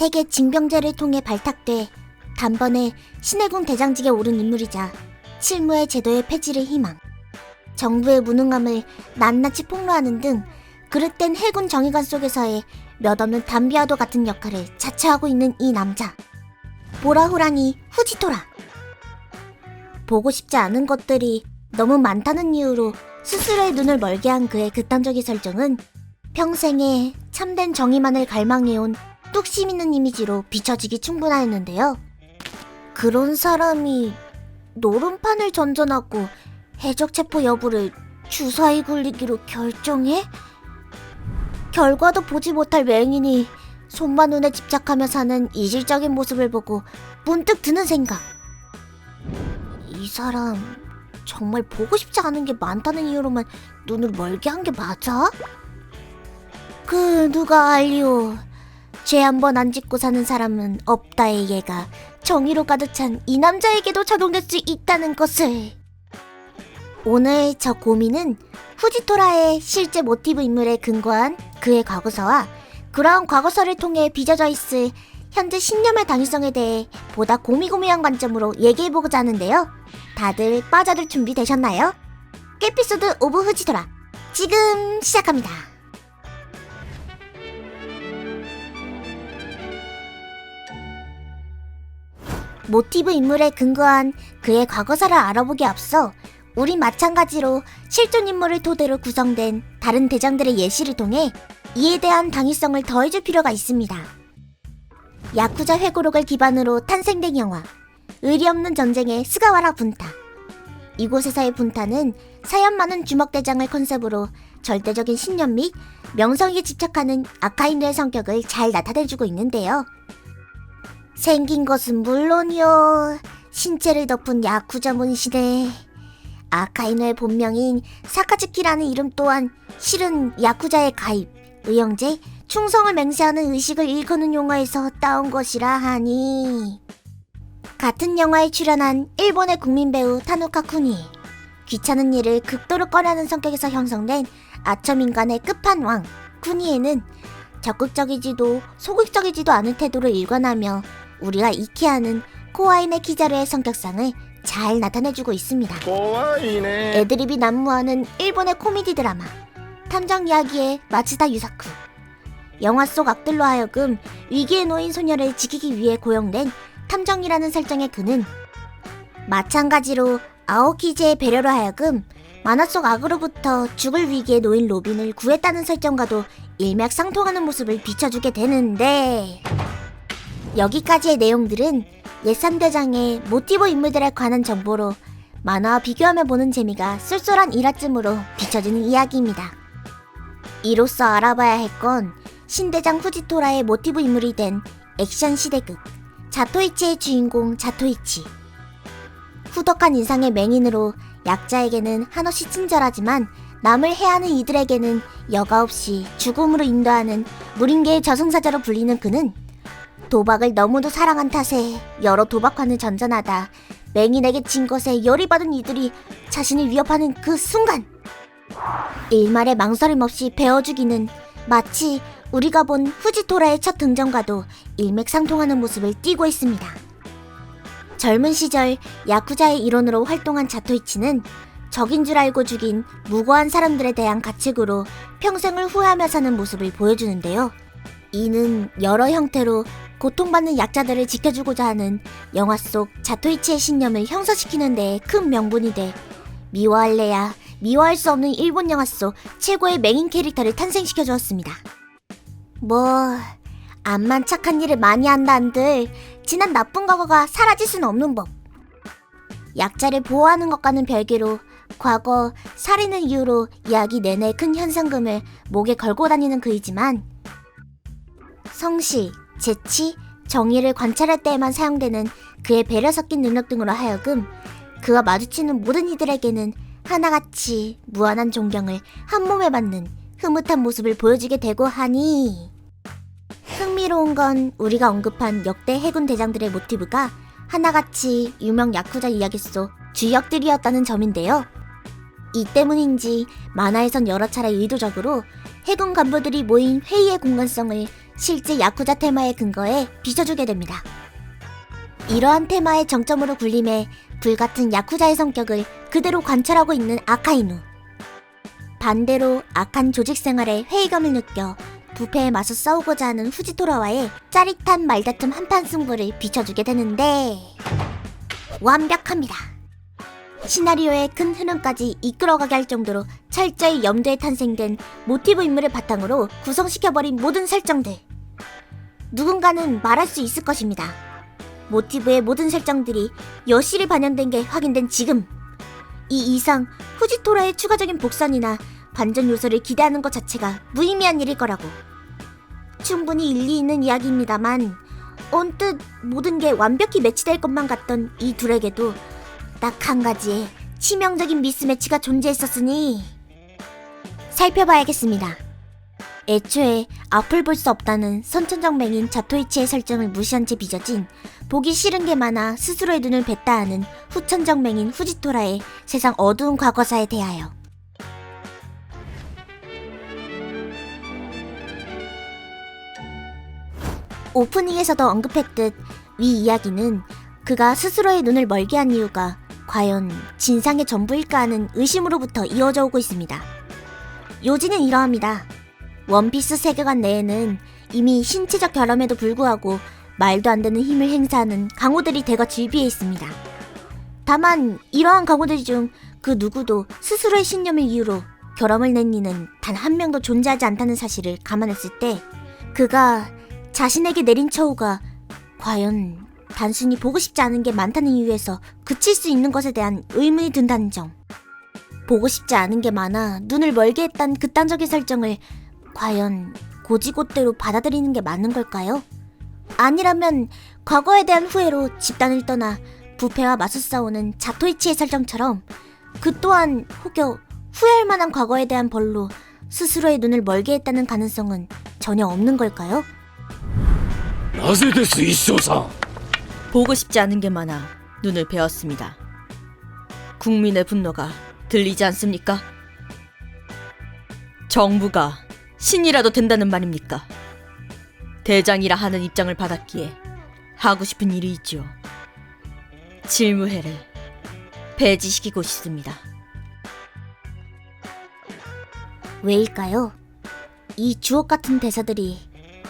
세계 징병제를 통해 발탁돼 단번에 신해군 대장직에 오른 인물이자 칠무의 제도의 폐지를 희망, 정부의 무능함을 낱낱이 폭로하는 등 그릇된 해군 정의관 속에서의 몇 없는 담비아도 같은 역할을 자처하고 있는 이 남자, 보라호랑이 후지토라. 보고 싶지 않은 것들이 너무 많다는 이유로 스스로의 눈을 멀게 한 그의 극단적인 설정은 평생에 참된 정의만을 갈망해온 뚝심 있는 이미지로 비춰지기 충분하였는데요. 그런 사람이 노름판을 전전하고 해적체포 여부를 주사위 굴리기로 결정해? 결과도 보지 못할 맹인이 손과 눈에 집착하며 사는 이질적인 모습을 보고 문득 드는 생각. 이 사람 정말 보고 싶지 않은 게 많다는 이유로만 눈을 멀게 한 게 맞아? 그 누가 알리오. 죄 한 번 안 짓고 사는 사람은 없다의 예가 정의로 가득 찬 이 남자에게도 적용될 수 있다는 것을. 오늘 저 고민은 후지토라의 실제 모티브 인물에 근거한 그의 과거서와 그러한 과거서를 통해 빚어져 있을 현재 신념의 당위성에 대해 보다 고미고미한 관점으로 얘기해보고자 하는데요. 다들 빠져들 준비 되셨나요? 에피소드 오브 후지토라 지금 시작합니다. 모티브 인물에 근거한 그의 과거사를 알아보기에 앞서 우린 마찬가지로 실존 인물을 토대로 구성된 다른 대장들의 예시를 통해 이에 대한 당위성을 더해줄 필요가 있습니다. 야쿠자 회고록을 기반으로 탄생된 영화 의리 없는 전쟁의 스가와라 분타. 이곳에서의 분타는 사연 많은 주먹대장을 컨셉으로 절대적인 신념 및 명성에 집착하는 아카이누의 성격을 잘 나타내주고 있는데요. 생긴 것은 물론이요, 신체를 덮은 야쿠자 문신에 아카이누의 본명인 사카츠키라는 이름 또한 실은 야쿠자의 가입, 의형제, 충성을 맹세하는 의식을 일컫는 용어에서 따온 것이라 하니, 같은 영화에 출연한 일본의 국민배우 타누카 쿠니, 귀찮은 일을 극도로 꺼려하는 성격에서 형성된 아첨인간의 끝판왕 쿠니에는 적극적이지도 소극적이지도 않은 태도를 일관하며 우리가 익히 아는 코와이네 키자루의 성격상을 잘 나타내주고 있습니다. 코와이네. 애드립이 난무하는 일본의 코미디 드라마 탐정 이야기의 마츠다 유사쿠. 영화 속 악들로 하여금 위기에 놓인 소녀를 지키기 위해 고용된 탐정이라는 설정의 그는 마찬가지로 아오키즈의 배려로 하여금 만화 속 악으로부터 죽을 위기에 놓인 로빈을 구했다는 설정과도 일맥상통하는 모습을 비춰주게 되는데, 여기까지의 내용들은 옛3대장의 모티브 인물들에 관한 정보로 만화와 비교하며 보는 재미가 쏠쏠한 일화쯤으로 비춰지는 이야기입니다. 이로써 알아봐야 할 건 신대장 후지토라의 모티브 인물이 된 액션 시대극 자토이치의 주인공 자토이치. 후덕한 인상의 맹인으로 약자에게는 한없이 친절하지만 남을 해하는 이들에게는 여과 없이 죽음으로 인도하는 무림개의 저승사자로 불리는 그는 도박을 너무도 사랑한 탓에 여러 도박관을 전전하다 맹인에게 진 것에 열이 받은 이들이 자신을 위협하는 그 순간, 일말의 망설임 없이 베어 죽이는, 마치 우리가 본 후지토라의 첫 등장과도 일맥상통하는 모습을 띠고 있습니다. 젊은 시절 야쿠자의 일원으로 활동한 자토이치는 적인 줄 알고 죽인 무고한 사람들에 대한 가책으로 평생을 후회하며 사는 모습을 보여주는데요. 이는 여러 형태로 고통받는 약자들을 지켜주고자 하는 영화 속 자토이치의 신념을 형성시키는 데에 큰 명분이 돼 미워할래야 미워할 수 없는 일본 영화 속 최고의 맹인 캐릭터를 탄생시켜 주었습니다. 암만 착한 일을 많이 한다 한들 지난 나쁜 과거가 사라질 수는 없는 법. 약자를 보호하는 것과는 별개로 과거 살인을 이유로 이야기 내내 큰 현상금을 목에 걸고 다니는 그이지만, 성실, 재치, 정의를 관찰할 때에만 사용되는 그의 배려 섞인 능력 등으로 하여금 그와 마주치는 모든 이들에게는 하나같이 무한한 존경을 한몸에 받는 흐뭇한 모습을 보여주게 되고 하니, 흥미로운 건 우리가 언급한 역대 해군 대장들의 모티브가 하나같이 유명 야쿠자 이야기 속 주역들이었다는 점인데요. 이 때문인지 만화에선 여러 차례 의도적으로 해군 간부들이 모인 회의의 공간성을 실제 야쿠자 테마에 근거해 비춰주게 됩니다. 이러한 테마의 정점으로 군림해 불같은 야쿠자의 성격을 그대로 관찰하고 있는 아카이누. 반대로 악한 조직 생활에 회의감을 느껴 부패에 맞서 싸우고자 하는 후지토라와의 짜릿한 말다툼 한판 승부를 비춰주게 되는데 완벽합니다. 시나리오의 큰 흐름까지 이끌어가게 할 정도로 철저히 염두에 탄생된 모티브 인물을 바탕으로 구성시켜버린 모든 설정들. 누군가는 말할 수 있을 것입니다. 모티브의 모든 설정들이 여실히 반영된 게 확인된 지금, 이 이상 후지토라의 추가적인 복선이나 반전 요소를 기대하는 것 자체가 무의미한 일일 거라고. 충분히 일리 있는 이야기입니다만 언뜻 모든 게 완벽히 매치될 것만 같던 이 둘에게도 딱 한 가지의 치명적인 미스매치가 존재했었으니 살펴봐야겠습니다. 애초에 앞을 볼 수 없다는 선천적 맹인 자토이치의 설정을 무시한 채 빚어진 보기 싫은 게 많아 스스로의 눈을 뱉다 하는 후천적 맹인 후지토라의 세상 어두운 과거사에 대하여. 오프닝에서도 언급했듯 위 이야기는 그가 스스로의 눈을 멀게 한 이유가 과연 진상의 전부일까 하는 의심으로부터 이어져 오고 있습니다. 요지는 이러합니다. 원피스 세계관 내에는 이미 신체적 결함에도 불구하고 말도 안 되는 힘을 행사하는 강호들이 대거 즐비해 있습니다. 다만 이러한 강호들 중 그 누구도 스스로의 신념을 이유로 결함을 낸 이는 단 한 명도 존재하지 않다는 사실을 감안했을 때 그가 자신에게 내린 처우가 과연 단순히 보고 싶지 않은 게 많다는 이유에서 그칠 수 있는 것에 대한 의문이 든다는 점. 보고 싶지 않은 게 많아 눈을 멀게 했단 극단적인 설정을 과연 고지곳대로 받아들이는 게 맞는 걸까요? 아니라면 과거에 대한 후회로 집단을 떠나 부패와 맞서 싸우는 자토이치의 설정처럼 그 또한 혹여 후회할 만한 과거에 대한 벌로 스스로의 눈을 멀게 했다는 가능성은 전혀 없는 걸까요? なぜです一生さん 보고 싶지 않은 게 많아 눈을 베었습니다. 국민의 분노가 들리지 않습니까? 정부가 신이라도 된다는 말입니까? 대장이라 하는 입장을 받았기에 하고 싶은 일이 있죠. 질무회를 폐지시키고 싶습니다. 왜일까요? 이 주옥 같은 대사들이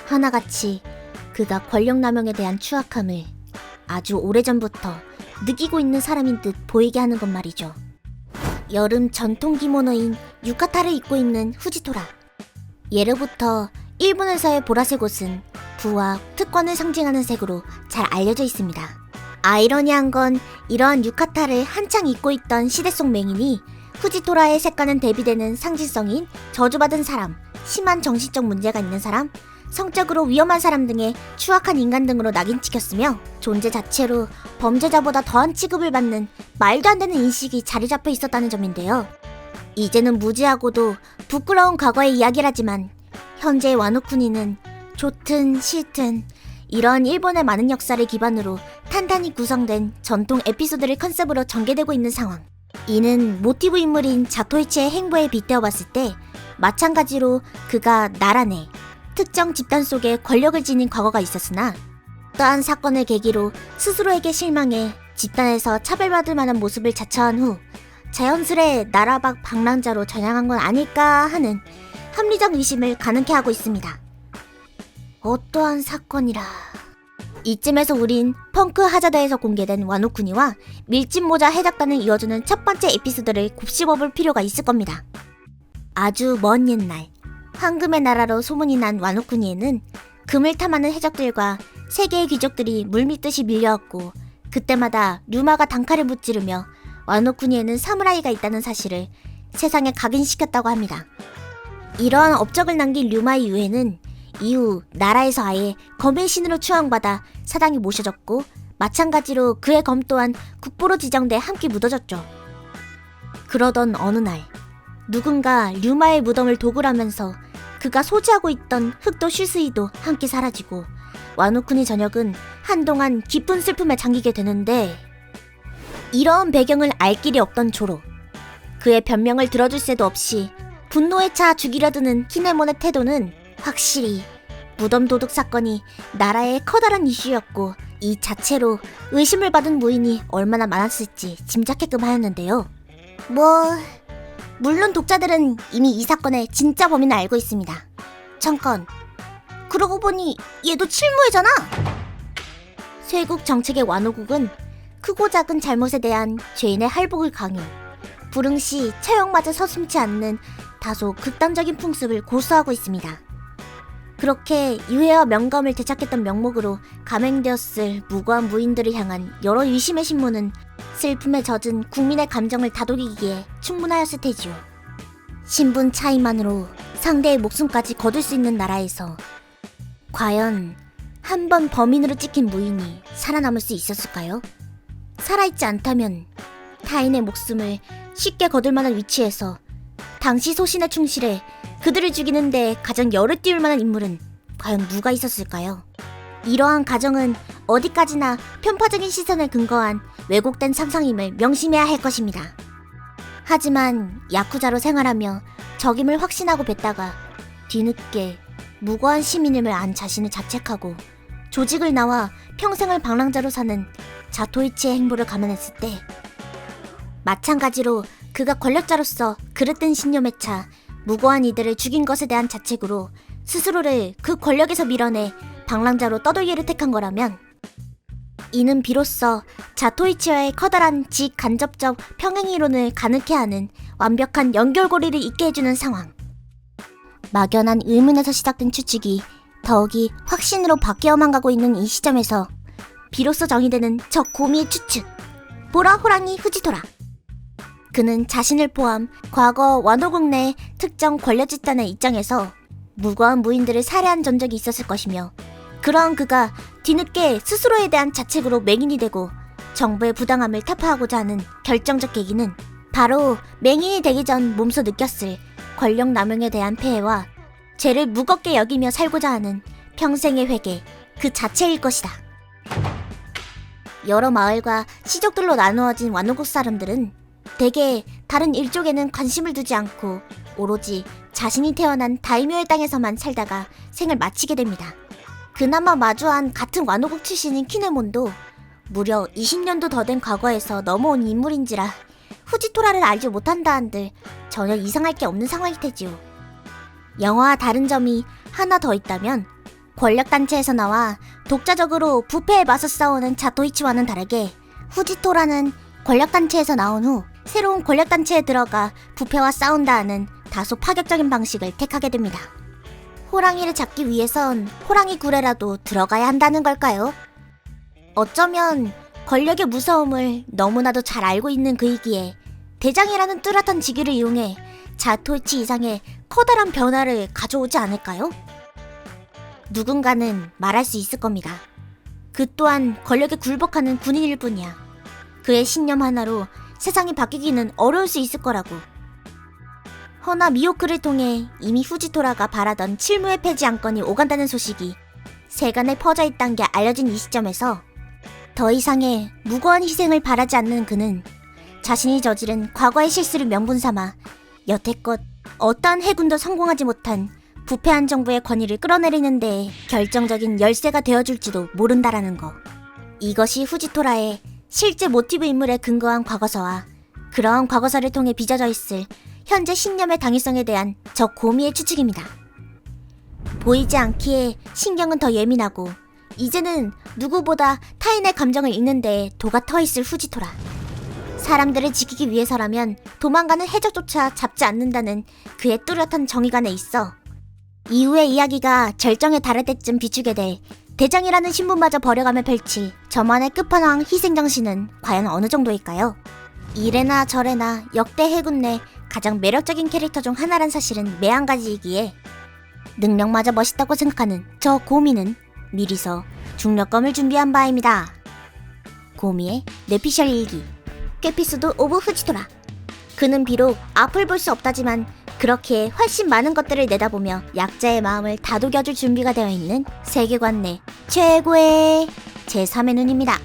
하나같이 그가 권력남용에 대한 추악함을 아주 오래전부터 느끼고 있는 사람인 듯 보이게 하는 것 말이죠. 여름 전통 기모노인 유카타를 입고 있는 후지토라. 예로부터 일본에서의 보라색 옷은 부와 특권을 상징하는 색으로 잘 알려져 있습니다. 아이러니한 건 이러한 유카타를 한창 입고 있던 시대 속 맹인이 후지토라의 색과는 대비되는 상징성인 저주받은 사람, 심한 정신적 문제가 있는 사람, 성적으로 위험한 사람 등의 추악한 인간 등으로 낙인찍혔으며 존재 자체로 범죄자보다 더한 취급을 받는 말도 안 되는 인식이 자리 잡혀 있었다는 점인데요. 이제는 무지하고도 부끄러운 과거의 이야기라지만 현재의 와노쿠니는 좋든 싫든 이런 일본의 많은 역사를 기반으로 탄탄히 구성된 전통 에피소드를 컨셉으로 전개되고 있는 상황. 이는 모티브 인물인 자토이치의 행보에 빗대어 봤을 때 마찬가지로 그가 나라 내 특정 집단 속에 권력을 지닌 과거가 있었으나 또한 사건을 계기로 스스로에게 실망해 집단에서 차별받을 만한 모습을 자처한 후 자연스레 나라 밖 방랑자로 전향한 건 아닐까 하는 합리적 의심을 가능케 하고 있습니다. 어떠한 사건이라... 이쯤에서 우린 펑크 하자드에서 공개된 와노쿠니와 밀짚 모자 해적단을 이어주는 첫 번째 에피소드를 곱씹어볼 필요가 있을 겁니다. 아주 먼 옛날 황금의 나라로 소문이 난 와노쿠니에는 금을 탐하는 해적들과 세계의 귀족들이 물밀듯이 밀려왔고 그때마다 류마가 단칼을 무찌르며 와노쿠니에는 사무라이가 있다는 사실을 세상에 각인시켰다고 합니다. 이러한 업적을 남긴 류마의 유해는 이후 나라에서 아예 검의 신으로 추앙받아 사당에 모셔졌고 마찬가지로 그의 검 또한 국보로 지정돼 함께 묻어졌죠. 그러던 어느 날 누군가 류마의 무덤을 도굴하면서 그가 소지하고 있던 흑도 슈스이도 함께 사라지고 와노쿠니 전역은 한동안 깊은 슬픔에 잠기게 되는데 이런 배경을 알 길이 없던 조로 그의 변명을 들어줄 새도 없이 분노에 차 죽이려 드는 키네몬의 태도는 확실히 무덤 도둑 사건이 나라의 커다란 이슈였고 이 자체로 의심을 받은 무인이 얼마나 많았을지 짐작했끔 하였는데요. 물론 독자들은 이미 이 사건의 진짜 범인을 알고 있습니다. 잠깐, 그러고 보니 얘도 칠무회잖아? 쇄국 정책의 완호국은 크고 작은 잘못에 대한 죄인의 할복을 강요, 불응시 처형마저 서슴지 않는 다소 극단적인 풍습을 고수하고 있습니다. 그렇게 유해와 명감을 되찾겠던 명목으로 감행되었을 무고한 무인들을 향한 여러 유심의 신문은 슬픔에 젖은 국민의 감정을 다독이기에 충분하였을 테지요. 신분 차이만으로 상대의 목숨까지 거둘 수 있는 나라에서 과연 한 번 범인으로 찍힌 무인이 살아남을 수 있었을까요? 살아있지 않다면 타인의 목숨을 쉽게 거둘 만한 위치에서 당시 소신에 충실해 그들을 죽이는데 가장 열을 띄울 만한 인물은 과연 누가 있었을까요? 이러한 가정은 어디까지나 편파적인 시선에 근거한 왜곡된 상상임을 명심해야 할 것입니다. 하지만 야쿠자로 생활하며 적임을 확신하고 뵀다가 뒤늦게 무고한 시민임을 안 자신을 자책하고 조직을 나와 평생을 방랑자로 사는 자토이치의 행보를 감안했을 때 마찬가지로 그가 권력자로서 그릇된 신념에 차 무고한 이들을 죽인 것에 대한 자책으로 스스로를 그 권력에서 밀어내 방랑자로 떠돌기를 택한 거라면 이는 비로소 자토이치와의 커다란 직간접적 평행이론을 가능케 하는 완벽한 연결고리를 잇게 해주는 상황. 막연한 의문에서 시작된 추측이 더욱이 확신으로 바뀌어만 가고 있는 이 시점에서 비로소 정의되는 저 고미의 추측. 보라 호랑이 후지토라. 그는 자신을 포함 과거 완호국 내 특정 권력집단의 입장에서 무고한 무인들을 살해한 전적이 있었을 것이며 그러한 그가 뒤늦게 스스로에 대한 자책으로 맹인이 되고 정부의 부당함을 타파하고자 하는 결정적 계기는 바로 맹인이 되기 전 몸소 느꼈을 권력 남용에 대한 폐해와 죄를 무겁게 여기며 살고자 하는 평생의 회개 그 자체일 것이다. 여러 마을과 시족들로 나누어진 완호국 사람들은 대개 다른 일족에는 관심을 두지 않고 오로지 자신이 태어난 다이묘의 땅에서만 살다가 생을 마치게 됩니다. 그나마 마주한 같은 완호국 출신인 키네몬도 무려 20년도 더 된 과거에서 넘어온 인물인지라 후지토라를 알지 못한다 한들 전혀 이상할 게 없는 상황일 테지요. 영화와 다른 점이 하나 더 있다면 권력단체에서 나와 독자적으로 부패에 맞서 싸우는 자토이치와는 다르게 후지토라는 권력단체에서 나온 후 새로운 권력단체에 들어가 부패와 싸운다 하는 다소 파격적인 방식을 택하게 됩니다. 호랑이를 잡기 위해선 호랑이 굴에라도 들어가야 한다는 걸까요? 어쩌면 권력의 무서움을 너무나도 잘 알고 있는 그이기에 대장이라는 뚜렷한 직위를 이용해 자토이치 이상의 커다란 변화를 가져오지 않을까요? 누군가는 말할 수 있을 겁니다. 그 또한 권력에 굴복하는 군인일 뿐이야. 그의 신념 하나로 세상이 바뀌기는 어려울 수 있을 거라고. 허나 미호크를 통해 이미 후지토라가 바라던 칠무의 폐지 안건이 오간다는 소식이 세간에 퍼져 있다는 게 알려진 이 시점에서 더 이상의 무고한 희생을 바라지 않는 그는 자신이 저지른 과거의 실수를 명분삼아 여태껏 어떠한 해군도 성공하지 못한 부패한 정부의 권위를 끌어내리는 데에 결정적인 열쇠가 되어줄지도 모른다라는 거. 이것이 후지토라의 실제 모티브 인물에 근거한 과거서와 그러한 과거서를 통해 빚어져 있을 현재 신념의 당위성에 대한 저 고미의 추측입니다. 보이지 않기에 신경은 더 예민하고 이제는 누구보다 타인의 감정을 읽는 데에 도가 터있을 후지토라. 사람들을 지키기 위해서라면 도망가는 해적조차 잡지 않는다는 그의 뚜렷한 정의관에 있어 이후의 이야기가 절정에 달할 때쯤 비추게 될 대장이라는 신분마저 버려가며 펼칠 저만의 끝판왕 희생정신은 과연 어느 정도일까요? 이래나 저래나 역대 해군 내 가장 매력적인 캐릭터 중 하나란 사실은 매한가지이기에 능력마저 멋있다고 생각하는 저 고미는 미리서 중력검을 준비한 바입니다. 고미의 뇌피셜 일기 꾀피스도 오브 후지토라. 그는 비록 앞을 볼 수 없다지만 그렇게 훨씬 많은 것들을 내다보며 약자의 마음을 다독여줄 준비가 되어 있는 세계관 내 최고의 제3의 눈입니다.